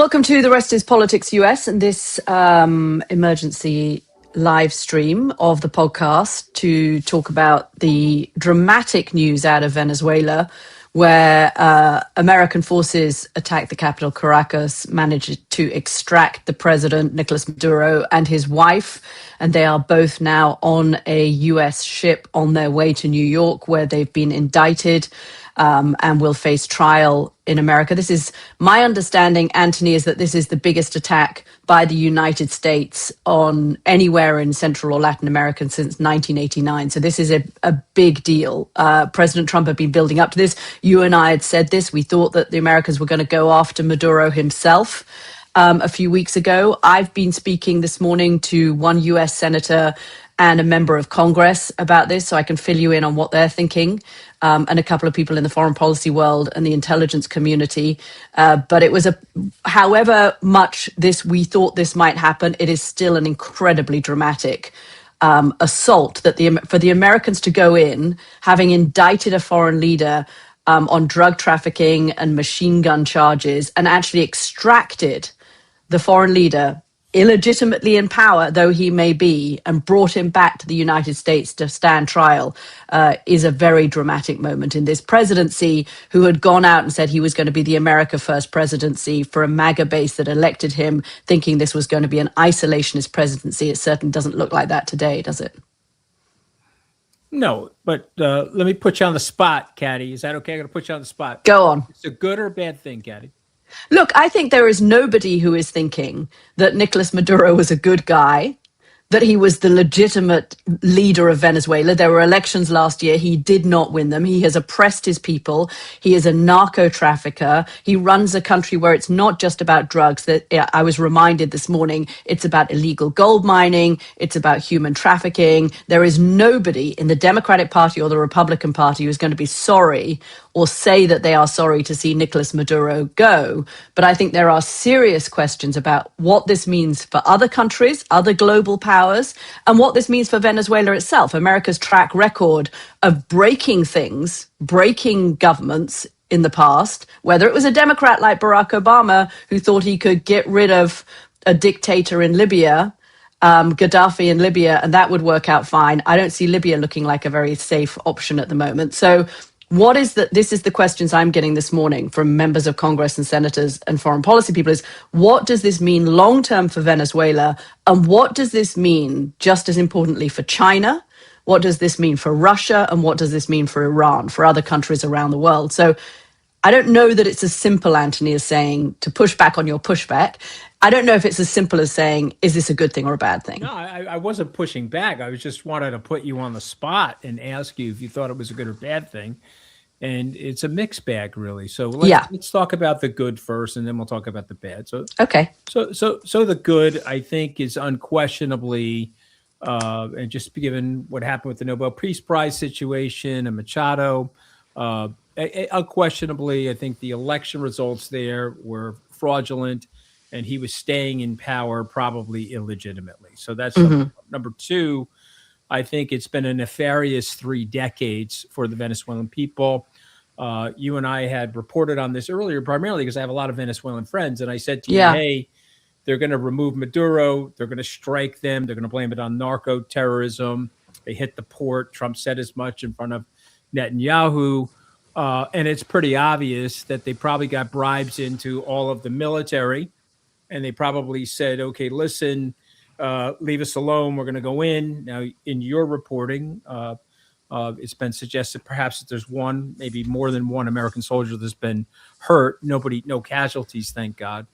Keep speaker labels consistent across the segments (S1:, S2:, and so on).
S1: Welcome to The Rest is Politics US and this emergency live stream of the podcast to talk about the dramatic news out of Venezuela, where American forces attacked the capital, Caracas, managed to extract the president, Nicolás Maduro, and his wife. And they are both now on a US ship on their way to New York, where they've been indicted and will face trial in America. This is my understanding, Anthony, is that this is the biggest attack by the United States on anywhere in Central or Latin America since 1989. So this is a big deal. President Trump had been building up to this. You and I had said this. We thought that the Americans were going to go after Maduro himself. A few weeks ago, I've been speaking this morning to one US senator and a member of Congress about this, so I can fill you in on what they're thinking, and a couple of people in the foreign policy world and the intelligence community. But it was however much we thought this might happen, it is still an incredibly dramatic assault that for the Americans to go in, having indicted a foreign leader on drug trafficking and machine gun charges, and actually extracted the foreign leader illegitimately in power, though he may be, and brought him back to the United States to stand trial, is a very dramatic moment in this presidency, who had gone out and said he was going to be the America First presidency for a MAGA base that elected him, thinking this was going to be an isolationist presidency. It certainly doesn't look like that today, does it?
S2: No, but let me put you on the spot, Caddy. Is that okay? I'm going to put you on the spot.
S1: Go on.
S2: It's a good or a bad thing, Caddy?
S1: Look, I think there is nobody who is thinking that Nicolás Maduro was a good guy, that he was the legitimate leader of Venezuela. There were elections last year. He did not win them. He has oppressed his people. He is a narco trafficker. He runs a country where it's not just about drugs. That I was reminded this morning, it's about illegal gold mining. It's about human trafficking. There is nobody in the Democratic Party or the Republican Party who's going to be sorry or say that they are sorry to see Nicolás Maduro go. But I think there are serious questions about what this means for other countries, other global powers, and what this means for Venezuela itself. America's track record of breaking things, breaking governments in the past, whether it was a Democrat like Barack Obama, who thought he could get rid of a dictator in Libya, Gaddafi in Libya, and that would work out fine. I don't see Libya looking like a very safe option at the moment. So this is the questions I'm getting this morning from members of Congress and senators and foreign policy people is, what does this mean long-term for Venezuela? And what does this mean, just as importantly, for China? What does this mean for Russia? And what does this mean for Iran, for other countries around the world? So I don't know that it's as simple, Anthony, as saying, to push back on your pushback. I don't know if it's as simple as saying, is this a good thing or a bad thing?
S2: No, I wasn't pushing back. I was just wanted to put you on the spot and ask you if you thought it was a good or bad thing. And it's a mixed bag, really. So let's talk about the good first, and then we'll talk about the bad. So
S1: okay.
S2: So the good, I think, is unquestionably, and just given what happened with the Nobel Peace Prize situation and Machado, unquestionably, I think the election results there were fraudulent, and he was staying in power probably illegitimately. So that's number two. I think it's been a nefarious 3 decades for the Venezuelan people. You and I had reported on this earlier, primarily because I have a lot of Venezuelan friends. And I said to you, hey, they're going to remove Maduro. They're going to strike them. They're going to blame it on narco terrorism. They hit the port. Trump said as much in front of Netanyahu. And it's pretty obvious that they probably got bribes into all of the military. And they probably said, okay, listen, leave us alone. We're going to go in. Now, in your reporting, it's been suggested perhaps that there's one, maybe more than one American soldier that's been hurt. No casualties, thank God.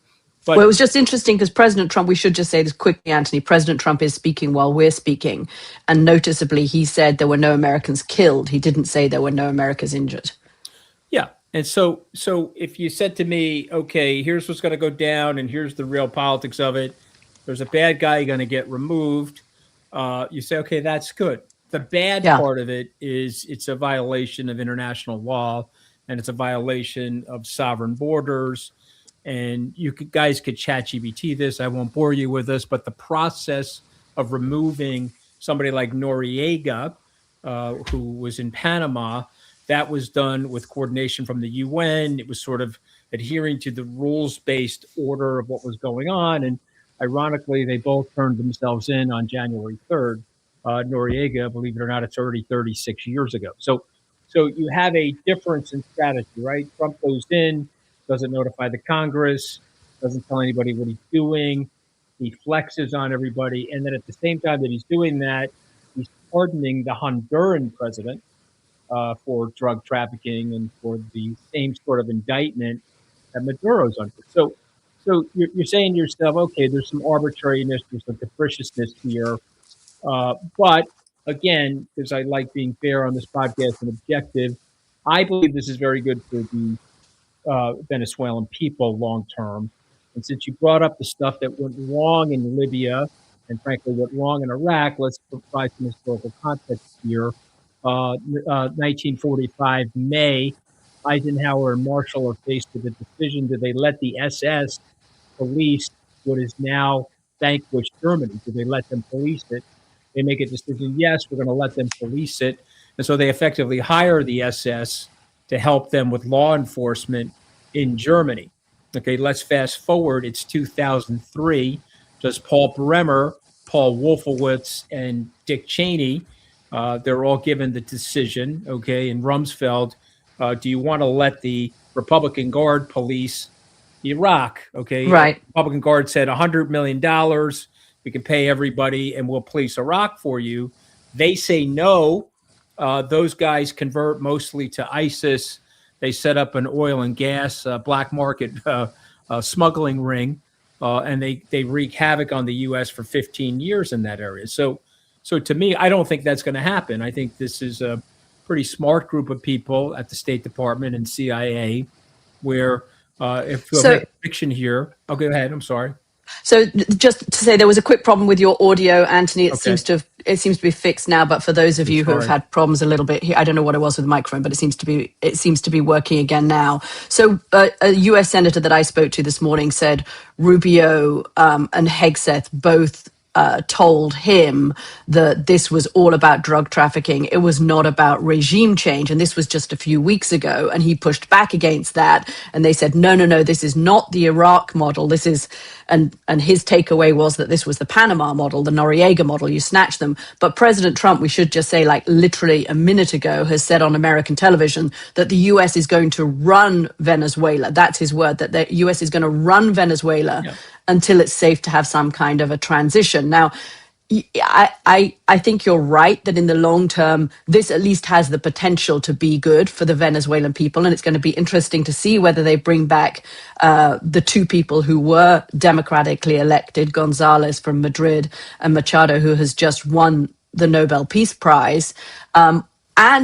S2: But,
S1: well, it was just interesting because President Trump, we should just say this quickly, Anthony, President Trump is speaking while we're speaking. And noticeably, he said there were no Americans killed. He didn't say there were no Americans injured.
S2: Yeah. And so if you said to me, okay, here's what's going to go down and here's the real politics of it, there's a bad guy going to get removed. You say, okay, that's good. The bad part of it is it's a violation of international law, and it's a violation of sovereign borders. And guys could chat GBT this. I won't bore you with this, but the process of removing somebody like Noriega, who was in Panama, that was done with coordination from the UN. It was sort of adhering to the rules-based order of what was going on. And ironically, they both turned themselves in on January 3rd. Noriega, believe it or not, it's already 36 years ago. So you have a difference in strategy, right? Trump goes in, doesn't notify the Congress, doesn't tell anybody what he's doing. He flexes on everybody. And then at the same time that he's doing that, he's pardoning the Honduran president for drug trafficking and for the same sort of indictment that Maduro's under. So you're saying to yourself, okay, there's some arbitrariness, there's some capriciousness here. But again, because I like being fair on this podcast and objective, I believe this is very good for the Venezuelan people long term. And since you brought up the stuff that went wrong in Libya and frankly went wrong in Iraq, let's provide some historical context here. 1945 May, Eisenhower and Marshall are faced with a decision: do they let the SS police what is now vanquished Germany? Do they let them police it? They make a decision: yes, we're going to let them police it. And so they effectively hire the SS to help them with law enforcement in Germany. Okay, let's fast forward. It's 2003. Does Paul Bremer, Paul Wolfowitz, and Dick Cheney, they're all given the decision, okay, in Rumsfeld, do you want to let the Republican Guard police Iraq? Okay,
S1: right.
S2: The Republican Guard said $100 million. We can pay everybody and we'll police Iraq for you. They say no. Those guys convert mostly to ISIS. They set up an oil and gas black market smuggling ring, and they wreak havoc on the U.S. for 15 years in that area. So to me, I don't think that's going to happen. I think this is a pretty smart group of people at the State Department and CIA, where if you have a fiction here, oh, go ahead. I'm sorry.
S1: So just to say, there was a quick problem with your audio, Anthony. It seems to be fixed now. But for those of you who have had problems a little bit here, I don't know what it was with the microphone, but it seems to be working again now. So a U.S. senator that I spoke to this morning said Rubio and Hegseth both told him that this was all about drug trafficking. It was not about regime change. And this was just a few weeks ago. And he pushed back against that. And they said, no, this is not the Iraq model. This is, and his takeaway was that this was the Panama model, the Noriega model. You snatch them. But President Trump, we should just say, like literally a minute ago, has said on American television that the U.S. is going to run Venezuela. That's his word, that the U.S. is going to run Venezuela until it's safe to have some kind of a transition. Now, I think you're right that in the long term, this at least has the potential to be good for the Venezuelan people. And it's going to be interesting to see whether they bring back the two people who were democratically elected, Gonzalez from Madrid and Machado, who has just won the Nobel Peace Prize, and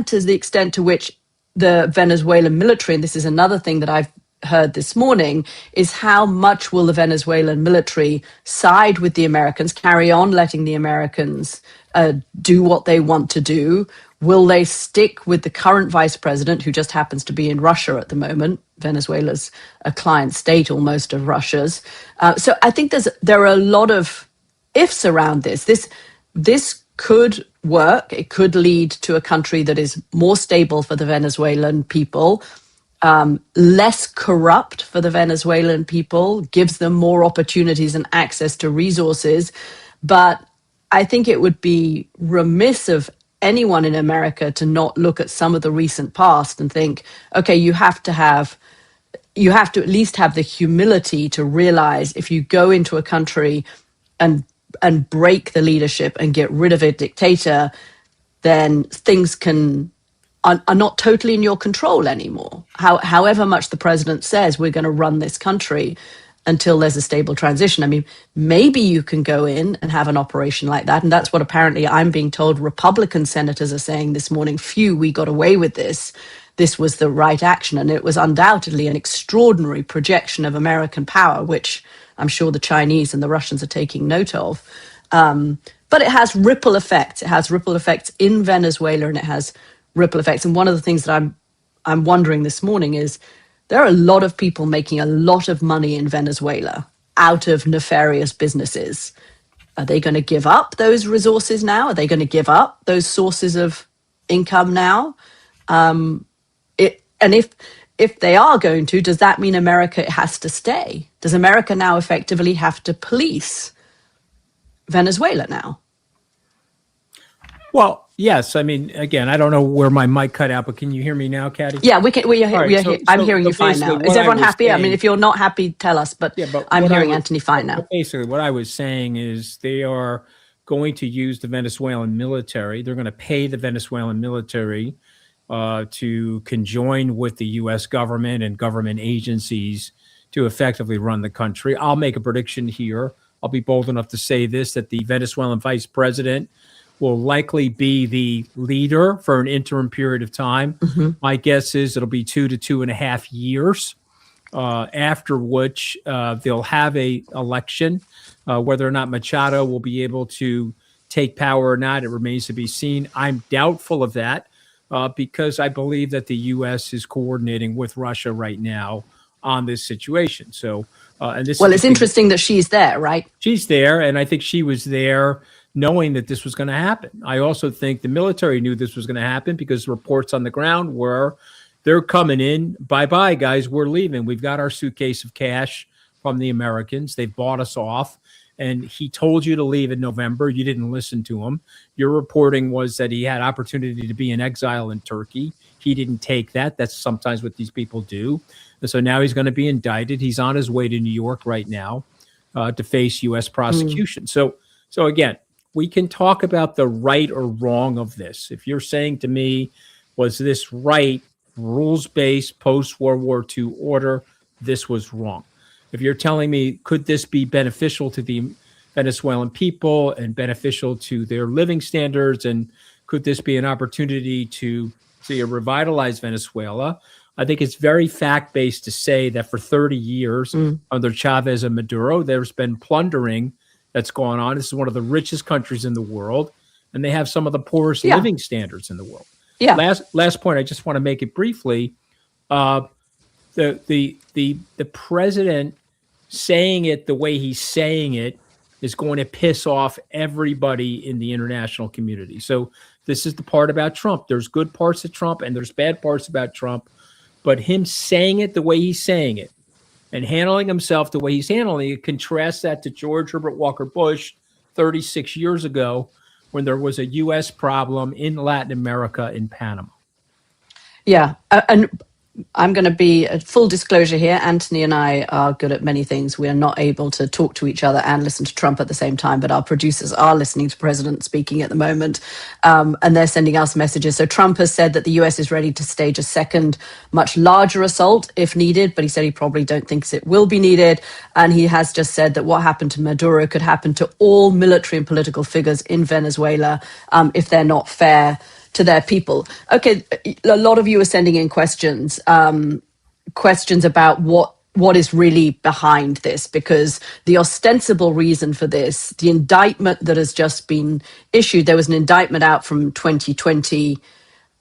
S1: to the extent to which the Venezuelan military, and this is another thing that I've heard this morning, is how much will the Venezuelan military side with the Americans, carry on letting the Americans do what they want to do? Will they stick with the current vice president, who just happens to be in Russia at the moment? Venezuela's a client state almost of Russia's. So I think there are a lot of ifs around this. This could work. It could lead to a country that is more stable for the Venezuelan people, less corrupt for the Venezuelan people, gives them more opportunities and access to resources. But I think it would be remiss of anyone in America to not look at some of the recent past and think, okay, you have to at least have the humility to realize if you go into a country and break the leadership and get rid of a dictator, then things are not totally in your control anymore. However much the president says we're going to run this country until there's a stable transition. I mean, maybe you can go in and have an operation like that. And that's what apparently I'm being told Republican senators are saying this morning. Phew, we got away with this. This was the right action. And it was undoubtedly an extraordinary projection of American power, which I'm sure the Chinese and the Russians are taking note of. But it has ripple effects. It has ripple effects in Venezuela, and it has ripple effects. And one of the things that I'm wondering this morning is there are a lot of people making a lot of money in Venezuela out of nefarious businesses. Are they going to give up those resources now? Are they going to give up those sources of income now? And if they are going to, does that mean America has to stay? Does America now effectively have to police Venezuela now?
S2: Well, yes. I mean, again, I don't know where my mic cut out, but can you hear me now, Katty?
S1: Yeah, we can.
S2: All right.
S1: I'm hearing you fine
S2: basically
S1: now. Is
S2: what I
S1: everyone
S2: was
S1: happy? I mean,
S2: saying,
S1: if you're not happy, tell us. But I'm hearing Anthony fine now.
S2: Basically, what I was saying is they are going to use the Venezuelan military. They're going to pay the Venezuelan military to conjoin with the U.S. government and government agencies to effectively run the country. I'll make a prediction here. I'll be bold enough to say this, that the Venezuelan vice president will likely be the leader for an interim period of time. My guess is it'll be 2 to 2.5 years, after which they'll have a election. Whether or not Machado will be able to take power or not, it remains to be seen. I'm doubtful of that because I believe that the U.S. is coordinating with Russia right now on this situation. So, and this.
S1: Well, it's interesting that she's there, right?
S2: She's there, and I think she was there knowing that this was going to happen. I also think the military knew this was going to happen because reports on the ground were they're coming in. Bye-bye, guys. We're leaving. We've got our suitcase of cash from the Americans. They've bought us off. And he told you to leave in November. You didn't listen to him. Your reporting was that he had opportunity to be in exile in Turkey. He didn't take that. That's sometimes what these people do. And so now he's going to be indicted. He's on his way to New York right now to face U.S. prosecution. So again, we can talk about the right or wrong of this. If you're saying to me, was this right, rules-based, post-World War II order, this was wrong. If you're telling me, could this be beneficial to the Venezuelan people and beneficial to their living standards, and could this be an opportunity to revitalize Venezuela? I think it's very fact-based to say that for 30 years under Chavez and Maduro, there's been plundering that's going on. This is one of the richest countries in the world, and they have some of the poorest living standards in the world.
S1: Yeah.
S2: Last point, I just want to make it briefly. The president saying it the way he's saying it is going to piss off everybody in the international community. So this is the part about Trump. There's good parts of Trump and there's bad parts about Trump, but him saying it the way he's saying it and handling himself the way he's handling it, contrast that to George Herbert Walker Bush 36 years ago when there was a U.S. problem in Latin America in Panama.
S1: Yeah. And I'm going to be a full disclosure here. Anthony and I are good at many things. We are not able to talk to each other and listen to Trump at the same time, but our producers are listening to President speaking at the moment, and they're sending us messages. So Trump has said that the US is ready to stage a second, much larger assault if needed, but he said he probably don't think it will be needed. And he has just said that what happened to Maduro could happen to all military and political figures in Venezuela if they're not fair to their people. Okay, a lot of you are sending in questions about what is really behind this, because the ostensible reason for this, the indictment that has just been issued, there was an indictment out from 2020,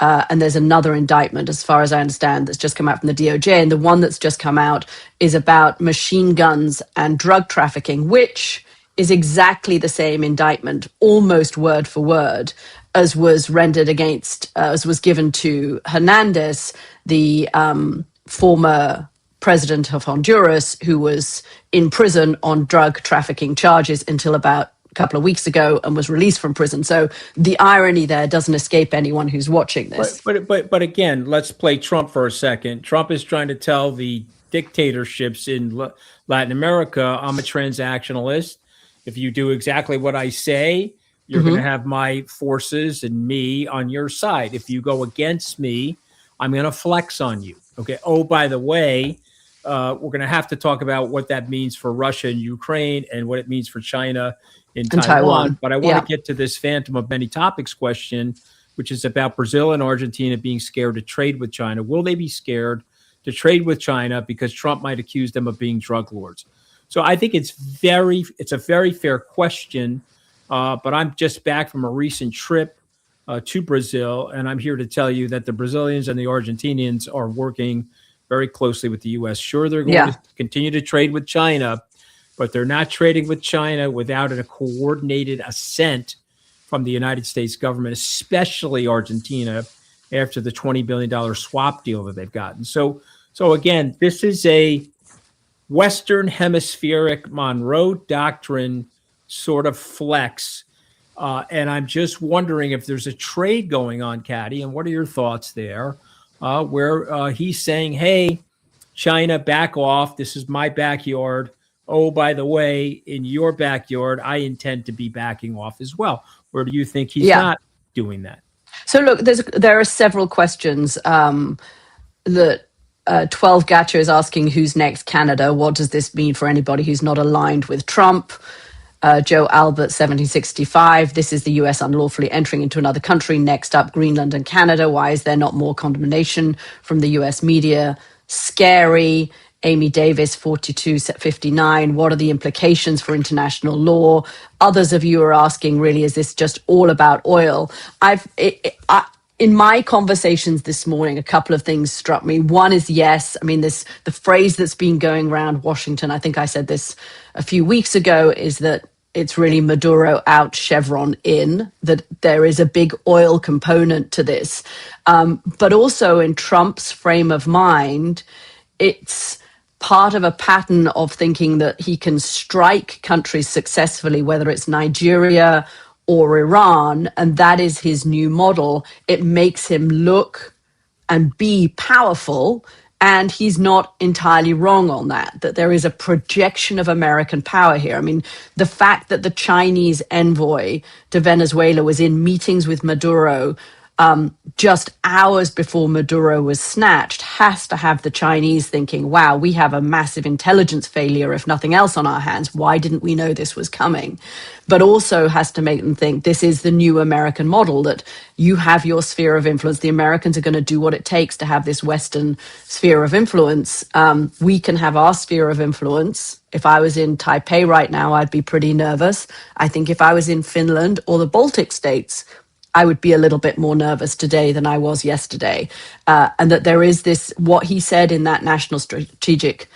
S1: and there's another indictment, as far as I understand, that's just come out from the DOJ, and the one that's just come out is about machine guns and drug trafficking, which is exactly the same indictment, almost word for word, as was rendered against, as was given to Hernandez, the former president of Honduras, who was in prison on drug trafficking charges until about a couple of weeks ago and was released from prison. So the irony there doesn't escape anyone who's watching this.
S2: But again, let's play Trump for a second. Trump is trying to tell the dictatorships in Latin America, I'm a transactionalist. If you do exactly what I say, you're going to have my forces and me on your side. If you go against me, I'm going to flex on you. Okay. Oh, by the way, we're going to have to talk about what that means for Russia and Ukraine and what it means for China in Taiwan. But I want to get to this phantom of many topics question, which is about Brazil and Argentina being scared to trade with China. Will they be scared to trade with China because Trump might accuse them of being drug lords? So I think it's a very fair question. But I'm just back from a recent trip to Brazil, and I'm here to tell you that the Brazilians and the Argentinians are working very closely with the U.S. Sure, they're going to continue to trade with China, but they're not trading with China without a coordinated assent from the United States government, especially Argentina, after the $20 billion swap deal that they've gotten. So So again, this is a Western hemispheric Monroe Doctrine sort of flex. And I'm just wondering if there's a trade going on, Caddy, and what are your thoughts there? Where he's saying, hey, China, back off. This is my backyard. Oh, by the way, in your backyard, I intend to be backing off as well. Or do you think he's not doing that?
S1: So look, there are several questions that 12 Gacho is asking, who's next, Canada? What does this mean for anybody who's not aligned with Trump? Joe Albert, 1765. This is the US unlawfully entering into another country. Next up, Greenland and Canada. Why is there not more condemnation from the US media? Scary. Amy Davis, 4259. What are the implications for international law? Others of you are asking, really, is this just all about oil? In my conversations this morning, a couple of things struck me. One is, yes, I mean, the phrase that's been going around Washington, I think I said this a few weeks ago, is that it's really Maduro out, Chevron in, that there is a big oil component to this. But also in Trump's frame of mind, it's part of a pattern of thinking that he can strike countries successfully, whether it's Nigeria or Iran, and that is his new model. It makes him look and be powerful, and he's not entirely wrong on that there is a projection of American power here. I mean, the fact that the Chinese envoy to Venezuela was in meetings with Maduro just hours before Maduro was snatched has to have the Chinese thinking, wow, we have a massive intelligence failure, if nothing else, on our hands. Why didn't we know this was coming? But also has to make them think this is the new American model, that you have your sphere of influence. The Americans are going to do what it takes to have this Western sphere of influence. We can have our sphere of influence. If I was in Taipei right now, I'd be pretty nervous. I think if I was in Finland or the Baltic states, I would be a little bit more nervous today than I was yesterday. And that there is this, what he said in that National Strategic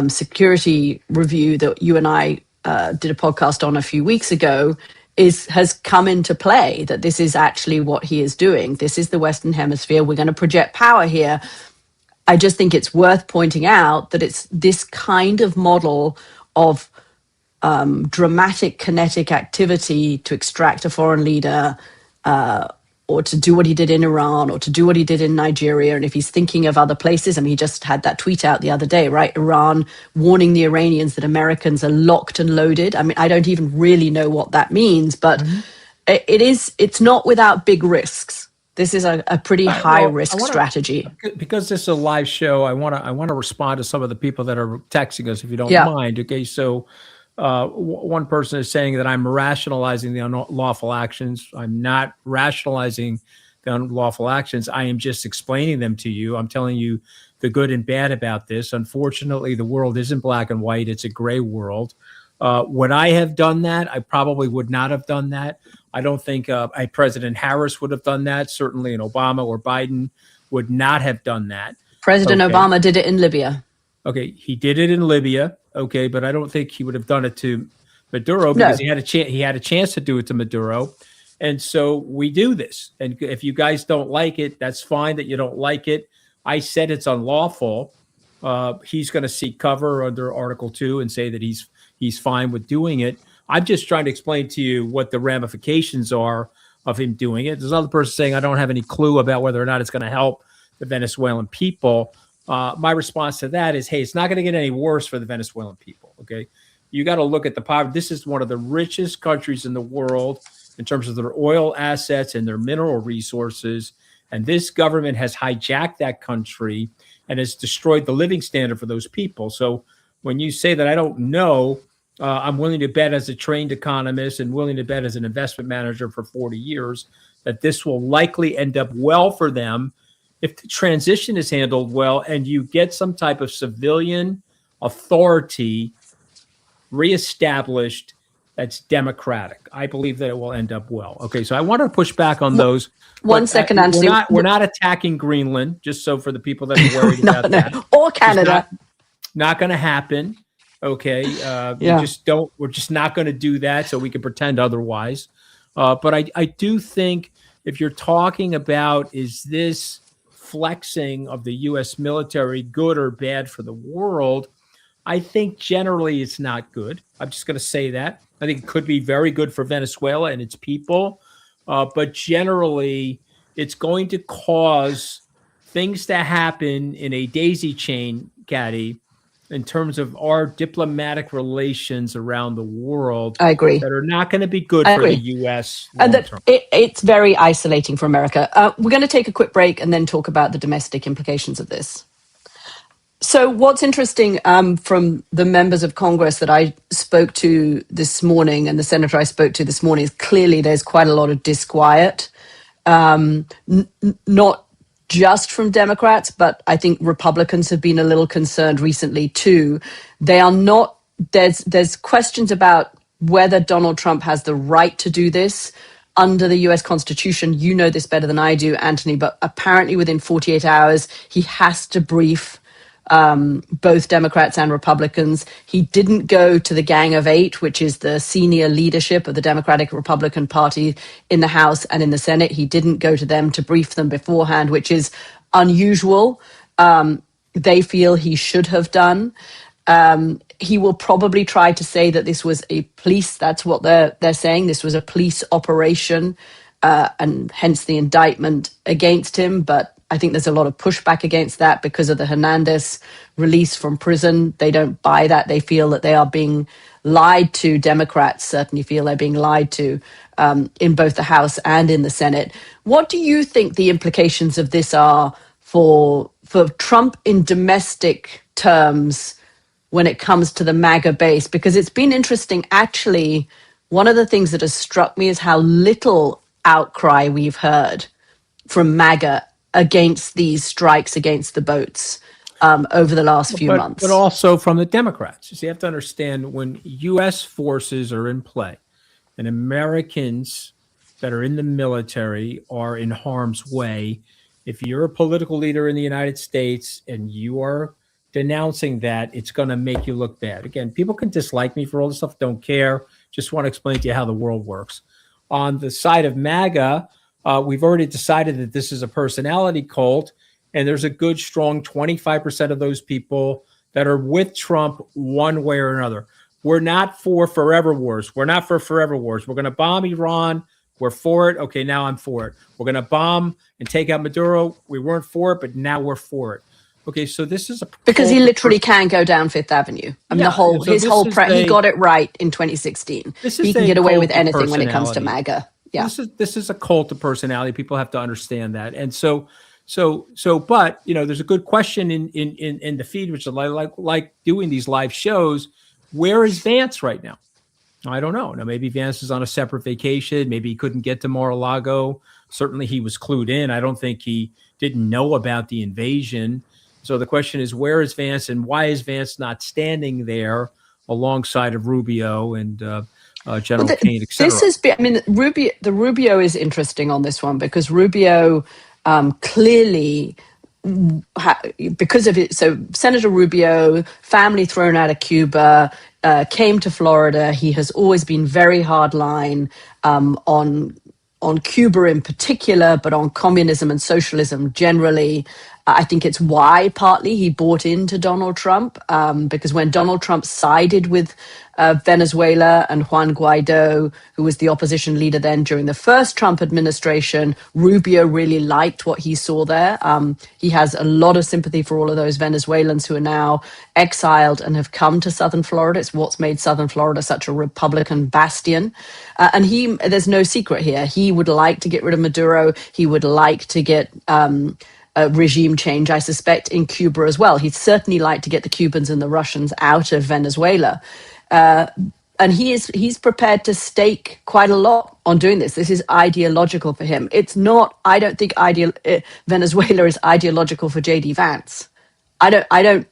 S1: Security Review that you and I did a podcast on a few weeks ago, has come into play, that this is actually what he is doing. This is the Western Hemisphere. We're going to project power here. I just think it's worth pointing out that it's this kind of model of dramatic kinetic activity to extract a foreign leader, or to do what he did in Iran, or to do what he did in Nigeria. And if he's thinking of other places, I mean, he just had that tweet out the other day, right? Iran warning the Iranians that Americans are locked and loaded. I mean, I don't even really know what that means, but it's not without big risks. This is a pretty high risk strategy.
S2: Because this is a live show, I want to respond to some of the people that are texting us, if you don't mind. Okay, so one person is saying that I'm rationalizing the unlawful actions. I'm not rationalizing the unlawful actions. I am just explaining them to you. I'm telling you the good and bad about this. Unfortunately, the world isn't black and white. It's a gray world. Would I have done that? I probably would not have done that. I don't think President Harris would have done that. Certainly an Obama or Biden would not have done that.
S1: President Obama did it in Libya.
S2: Okay, he did it in Libya. Okay, but I don't think he would have done it to Maduro because he had a chance to do it to Maduro. And so we do this. And if you guys don't like it, that's fine that you don't like it. I said it's unlawful. He's going to seek cover under Article 2 and say that he's fine with doing it. I'm just trying to explain to you what the ramifications are of him doing it. There's another person saying I don't have any clue about whether or not it's going to help the Venezuelan people. My response to that is, hey, it's not going to get any worse for the Venezuelan people. Okay, you got to look at the poverty. This is one of the richest countries in the world in terms of their oil assets and their mineral resources. And this government has hijacked that country and has destroyed the living standard for those people. So when you say that I don't know, I'm willing to bet as a trained economist and willing to bet as an investment manager for 40 years that this will likely end up well for them if the transition is handled well and you get some type of civilian authority reestablished that's democratic. I believe that it will end up well. Okay, so I want to push back on those.
S1: One second, Anthony.
S2: We're not attacking Greenland, just so for the people that are worried about that.
S1: Or Canada.
S2: Not going to happen. Okay, we're just not going to do that so we can pretend otherwise. But I do think if you're talking about, is this flexing of the U.S. military good or bad for the world? I think generally it's not good. I'm just going to say that. I think it could be very good for Venezuela and its people. But generally, it's going to cause things to happen in a daisy chain, Caddy, in terms of our diplomatic relations around the world.
S1: I agree.
S2: That are not going to be good for the U.S.
S1: And
S2: long
S1: that
S2: term.
S1: it's very isolating for America. We're going to take a quick break and then talk about the domestic implications of this. So what's interesting from the members of Congress that I spoke to this morning and the senator I spoke to this morning is clearly there's quite a lot of disquiet, not just from Democrats, but I think Republicans have been a little concerned recently too. They are not, there's questions about whether Donald Trump has the right to do this under the US Constitution. You know this better than I do, Anthony, but apparently within 48 hours, he has to brief both Democrats and Republicans. He didn't go to the Gang of Eight, which is the senior leadership of the Democratic Republican Party in the House and in the Senate. He didn't go to them to brief them beforehand, which is unusual. They feel he should have done. He will probably try to say that this was a police, that's what they're saying, this was a police operation, and hence the indictment against him. But I think there's a lot of pushback against that because of the Hernandez release from prison. They don't buy that. They feel that they are being lied to. Democrats certainly feel they're being lied to in both the House and in the Senate. What do you think the implications of this are for Trump in domestic terms when it comes to the MAGA base? Because it's been interesting, actually. One of the things that has struck me is how little outcry we've heard from MAGA against these strikes against the boats over the last few months.
S2: But also from the Democrats. So you have to understand, when U.S. forces are in play and Americans that are in the military are in harm's way, if you're a political leader in the United States and you are denouncing that, it's going to make you look bad. Again, people can dislike me for all this stuff, don't care. Just want to explain to you how the world works. On the side of MAGA, we've already decided that this is a personality cult, and there's a good, strong 25% of those people that are with Trump one way or another. We're not for forever wars. We're not for forever wars. We're going to bomb Iran. We're for it. Okay, now I'm for it. We're going to bomb and take out Maduro. We weren't for it, but now we're for it. Okay, so this is
S1: because he literally can go down Fifth Avenue. I mean, he got it right in 2016. He can get away with anything when it comes to MAGA. Yeah,
S2: this is a cult of personality. People have to understand that, and so, but there's a good question in the feed, which is like doing these live shows. Where is Vance right now? I don't know. Now maybe Vance is on a separate vacation. Maybe he couldn't get to Mar-a-Lago. Certainly, he was clued in. I don't think he didn't know about the invasion. So the question is, where is Vance, and why is Vance not standing there alongside of Rubio and General Kane, et cetera?
S1: This is, Rubio is interesting on this one because Rubio clearly, because of it, so Senator Rubio, family thrown out of Cuba, came to Florida. He has always been very hardline on Cuba in particular, but on communism and socialism generally. I think it's why partly he bought into Donald Trump, because when Donald Trump sided with Venezuela and Juan Guaido, who was the opposition leader then during the first Trump administration, Rubio really liked what he saw there. He has a lot of sympathy for all of those Venezuelans who are now exiled and have come to Southern Florida. It's what's made Southern Florida such a Republican bastion. And there's no secret here. He would like to get rid of Maduro. He would like to get a regime change, I suspect, in Cuba as well. He'd certainly like to get the Cubans and the Russians out of Venezuela. And he's prepared to stake quite a lot on doing this. This is ideological for him. It's not, I don't think Venezuela is ideological for J.D. Vance.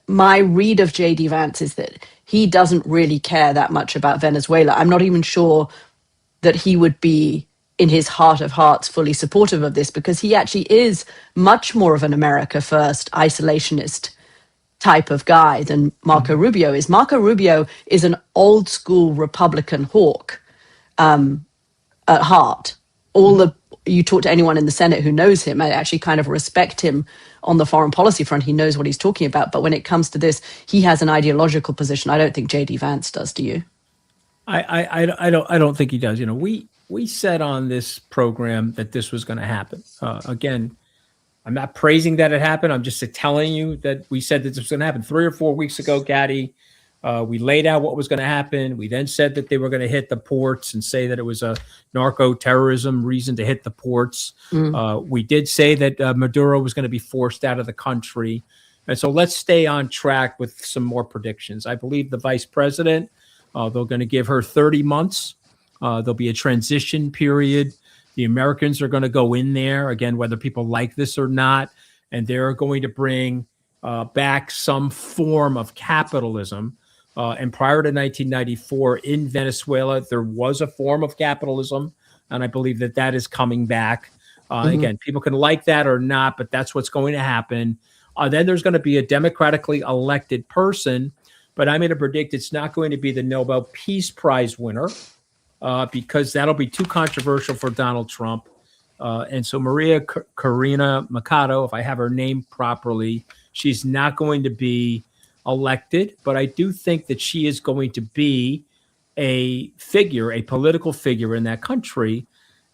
S1: My read of J.D. Vance is that he doesn't really care that much about Venezuela. I'm not even sure that he would be, in his heart of hearts, fully supportive of this, because he actually is much more of an America first isolationist type of guy than Marco Rubio is. Marco Rubio is an old school Republican hawk at heart. you talk to anyone in the Senate who knows him, I actually kind of respect him on the foreign policy front. He knows what he's talking about. But when it comes to this, he has an ideological position. I don't think J.D. Vance does. Do you?
S2: I don't think he does. We said on this program that this was going to happen. Again, I'm not praising that it happened. I'm just telling you that we said that this was going to happen 3 or 4 weeks ago, Gaddy. We laid out what was going to happen. We then said that they were going to hit the ports and say that it was a narco-terrorism reason to hit the ports. We did say that Maduro was going to be forced out of the country. And so let's stay on track with some more predictions. I believe the vice president, they're going to give her 30 months. There'll be a transition period. The Americans are going to go in there, again, whether people like this or not, and they're going to bring back some form of capitalism. And prior to 1994 in Venezuela, there was a form of capitalism, and I believe that that is coming back. Again, people can like that or not, but that's what's going to happen. Then there's going to be a democratically elected person, but I'm going to predict it's not going to be the Nobel Peace Prize winner because that'll be too controversial for Donald Trump. And so Maria Corina Machado, if I have her name properly, she's not going to be elected, but I do think that she is going to be a figure, a political figure in that country.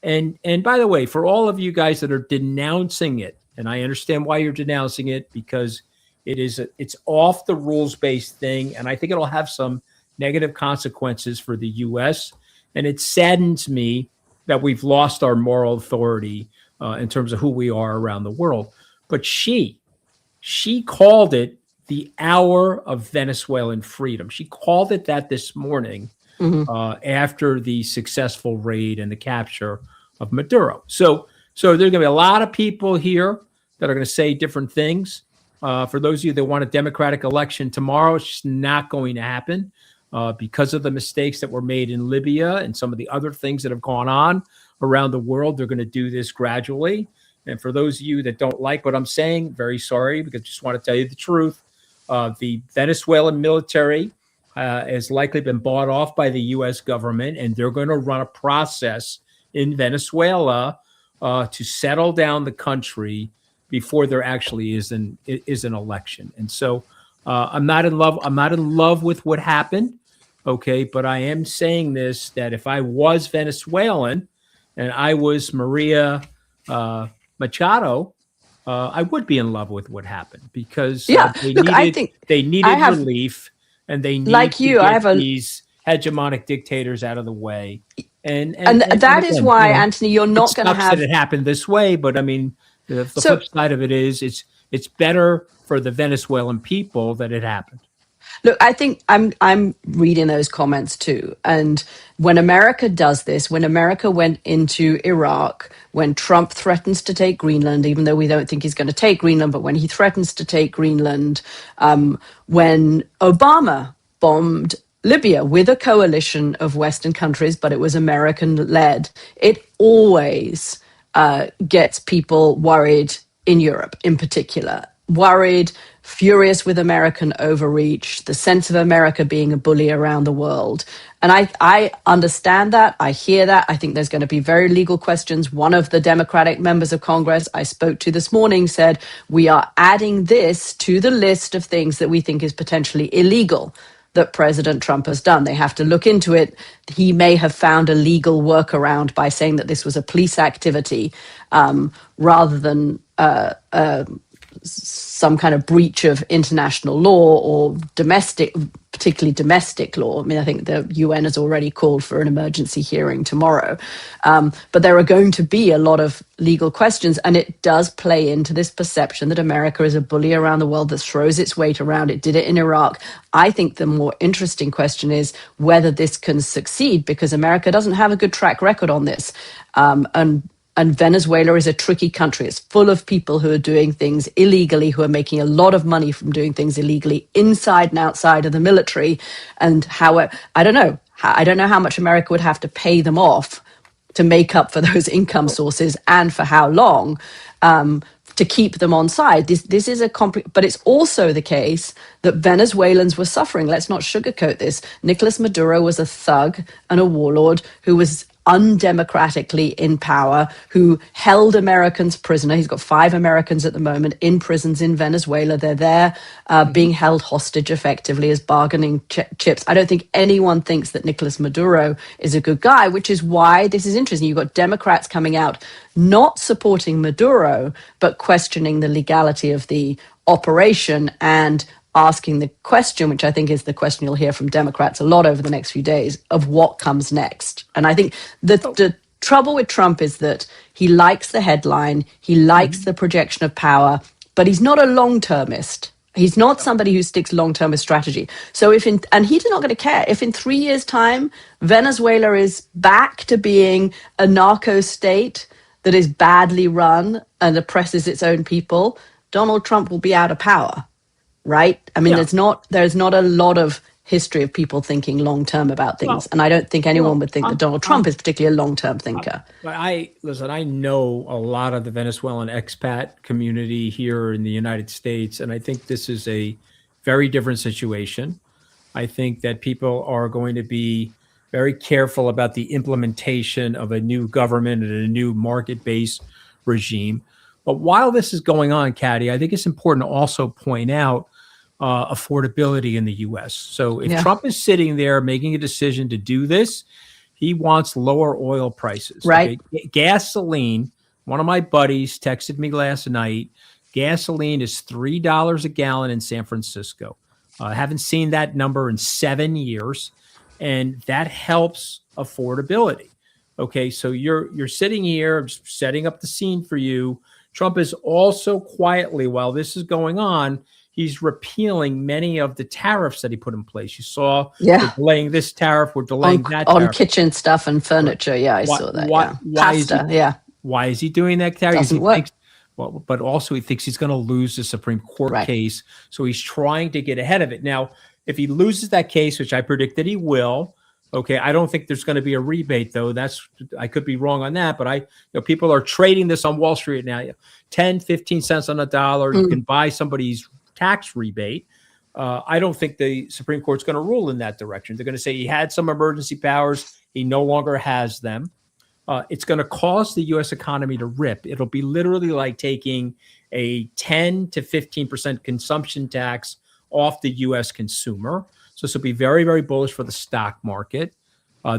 S2: And by the way, for all of you guys that are denouncing it, and I understand why you're denouncing it, because it's off the rules-based thing, and I think it'll have some negative consequences for the U.S., and it saddens me that we've lost our moral authority in terms of who we are around the world. But she called it the hour of Venezuelan freedom. She called it that this morning after the successful raid and the capture of Maduro. So there's going to be a lot of people here that are going to say different things. For those of you that want a democratic election tomorrow, it's just not going to happen because of the mistakes that were made in Libya and some of the other things that have gone on around the world. They're going to do this gradually. And for those of you that don't like what I'm saying, very sorry, because I just want to tell you the truth. The Venezuelan military has likely been bought off by the U.S. government, and they're going to run a process in Venezuela to settle down the country before there actually is an election. And so I'm not in love. I'm not in love with what happened. Okay, but I am saying this, that if I was Venezuelan and I was Maria Machado, I would be in love with what happened because they needed relief, and they need
S1: like you,
S2: to get these hegemonic dictators out of the way. And
S1: that is why, Anthony, you're not going to have
S2: that it happened this way. But I mean, the flip side of it is it's better for the Venezuelan people that it happened.
S1: Look, I think I'm reading those comments too. And when America does this, when America went into Iraq, when Trump threatens to take Greenland, even though we don't think he's going to take Greenland, but when he threatens to take Greenland, when Obama bombed Libya with a coalition of Western countries, but it was American-led, it always gets people worried in Europe in particular. Worried, furious with American overreach, the sense of America being a bully around the world. And I understand that. I hear that. I think there's going to be very legal questions. One of the Democratic members of Congress I spoke to this morning said, we are adding this to the list of things that we think is potentially illegal that President Trump has done. They have to look into it. He may have found a legal workaround by saying that this was a police activity rather than some kind of breach of international law or particularly domestic law. I mean, I think the UN has already called for an emergency hearing tomorrow. But there are going to be a lot of legal questions, and it does play into this perception that America is a bully around the world that throws its weight around. It did it in Iraq. I think the more interesting question is whether this can succeed, because America doesn't have a good track record on this. And Venezuela is a tricky country. It's full of people who are doing things illegally, who are making a lot of money from doing things illegally inside and outside of the military. And I don't know how much America would have to pay them off to make up for those income sources, and for how long to keep them on side. This is but it's also the case that Venezuelans were suffering. Let's not sugarcoat this. Nicolás Maduro was a thug and a warlord who was undemocratically in power, who held Americans prisoner. He's got 5 Americans at the moment in prisons in Venezuela. They're there being held hostage effectively as bargaining chips. I don't think anyone thinks that Nicolás Maduro is a good guy, which is why this is interesting. You've got Democrats coming out not supporting Maduro, but questioning the legality of the operation and asking the question, which I think is the question you'll hear from Democrats a lot over the next few days, of what comes next. And I think the trouble with Trump is that he likes the headline, he likes the projection of power, but he's not a long-termist. He's not somebody who sticks long-term with strategy. So and he's not going to care if in 3 years' time, Venezuela is back to being a narco state that is badly run and oppresses its own people, Donald Trump will be out of power. Right? I mean, there's not a lot of history of people thinking long-term about things. And I don't think anyone would think that Donald Trump is particularly a long-term thinker.
S2: But I know a lot of the Venezuelan expat community here in the United States, and I think this is a very different situation. I think that people are going to be very careful about the implementation of a new government and a new market-based regime. But while this is going on, Caddy, I think it's important to also point out affordability in the U.S. So if Trump is sitting there making a decision to do this, he wants lower oil prices.
S1: Right.
S2: Okay? Gasoline, one of my buddies texted me last night, gasoline is $3 a gallon in San Francisco. I haven't seen that number in 7 years, and that helps affordability. Okay, so you're sitting here, I'm just setting up the scene for you. Trump is also quietly, while this is going on, he's repealing many of the tariffs that he put in place. You saw we're delaying this tariff, we're delaying that tariff.
S1: On kitchen stuff and furniture. Yeah, I saw that.
S2: Why is he doing that, Carrie?
S1: Doesn't work.
S2: But also he thinks he's going to lose the Supreme Court case. So he's trying to get ahead of it. Now, if he loses that case, which I predict that he will, okay, I don't think there's going to be a rebate, though. I could be wrong on that, but people are trading this on Wall Street now. 10, 15 cents on a dollar. You can buy somebody's tax rebate. I don't think the Supreme Court's going to rule in that direction. They're going to say he had some emergency powers. He no longer has them. It's going to cause the U.S. economy to rip. It'll be literally like taking a 10 to 15% consumption tax off the U.S. consumer. So this will be very, very bullish for the stock market.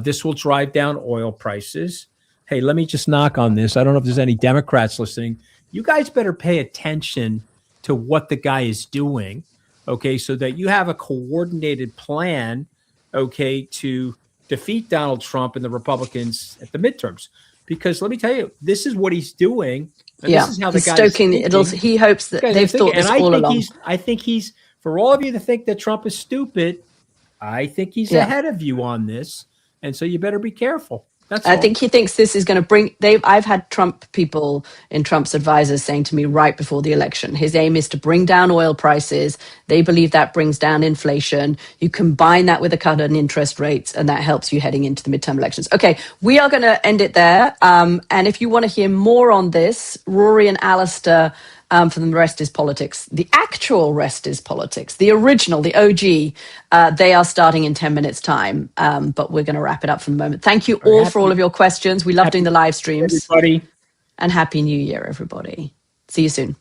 S2: This will drive down oil prices. Hey, let me just knock on this. I don't know if there's any Democrats listening. You guys better pay attention to what the guy is doing, okay, so that you have a coordinated plan, okay, to defeat Donald Trump and the Republicans at the midterms. Because let me tell you, this is what he's doing. And this is how the guy's
S1: stoking. He hopes that they've thought this all along.
S2: I think he's, for all of you to think that Trump is stupid, I think he's ahead of you on this. And so you better be careful. I
S1: think he thinks this is going to bring. I've had Trump people in Trump's advisors saying to me right before the election, his aim is to bring down oil prices. They believe that brings down inflation. You combine that with a cut in interest rates, and that helps you heading into the midterm elections. Okay, we are going to end it there. And if you want to hear more on this, Rory and Alistair from The Rest is Politics, the actual Rest is Politics, the original, the OG, they are starting in 10 minutes time. But we're going to wrap it up for the moment. Thank you all for all of your questions. We love doing the live streams.
S2: Everybody.
S1: And Happy New Year, everybody. See you soon.